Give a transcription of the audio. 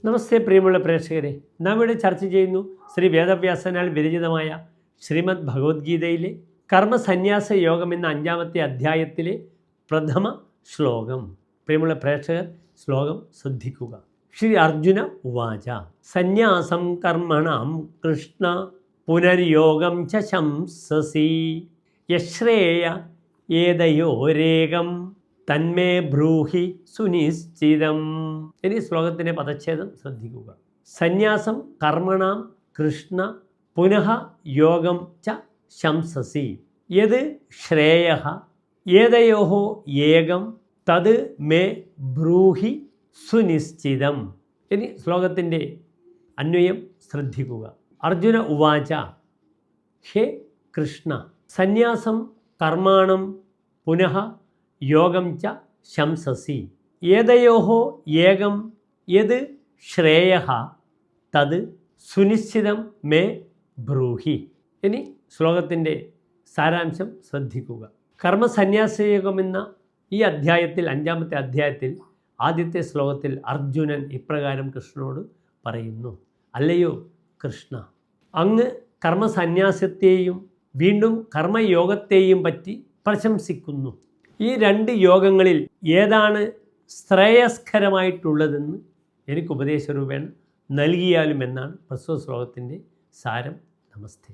നമസ്തേ പ്രിയമുള്ള പ്രേക്ഷകരെ, നാം ഇവിടെ ചർച്ച ചെയ്യുന്നു ശ്രീ വേദവ്യാസനാൽ വിരചിതമായ ശ്രീമദ് ഭഗവത്ഗീതയിലെ കർമ്മസന്യാസ യോഗം എന്ന 5-ാമത്തെ അധ്യായത്തിലെ പ്രഥമ ശ്ലോകം. പ്രിയമുള്ള പ്രേക്ഷകർ, ശ്ലോകം ശ്രദ്ധിക്കുക. ശ്രീ അർജുന ഉവാച സന്യാസം കർമ്മണാം കൃഷ്ണ പുനർയോഗം ച ശംസസി യശ്രേയ ഏതയോരേകം തന്മേ ബ്രൂഹി സുനിശ്ചിതം. ഇനി ശ്ലോകത്തിൻ്റെ പദച്ഛേദം ശ്രദ്ധിക്കുക. സന്യാസം കർമ്മണാം കൃഷ്ണ പുനഃ യോഗം ച ശംസസി യത് ശ്രേയഃ ഏതയോഃ ഏകം തത് മേ ബ്രൂഹി സുനിശ്ചിതം. ഇനി ശ്ലോകത്തിൻ്റെ അന്വയം ശ്രദ്ധിക്കുക. അർജുന ഉവാച ഹേ കൃഷ്ണ, സന്യാസം കർമാണം പുനഃ യോഗം ച ശംസസി ഏതയോഃ ഏകം യത് ശ്രേയഃ തത് സുനിശ്ചിതം മേ ബ്രൂഹി. ഇനി ശ്ലോകത്തിൻ്റെ സാരാംശം ശ്രദ്ധിക്കുക. കർമ്മസന്യാസയോഗം എന്ന ഈ അധ്യായത്തിൽ, 5-ാമത്തെ അധ്യായത്തിൽ ആദ്യത്തെ ശ്ലോകത്തിൽ അർജുനൻ ഇപ്രകാരം കൃഷ്ണനോട് പറയുന്നു: അല്ലയോ കൃഷ്ണ, അങ്ങ് കർമ്മസന്യാസത്തെയും വീണ്ടും കർമ്മയോഗത്തെയും പറ്റി പ്രശംസിക്കുന്നു. ഈ 2 യോഗങ്ങളിൽ ഏതാണ് ശ്രേയസ്കരമായിട്ടുള്ളതെന്ന് എനിക്ക് ഉപദേശരൂപേണ നൽകിയാലും എന്നാണ് പ്രസ്തുത ശ്ലോകത്തിൻ്റെ സാരം. നമസ്തേ.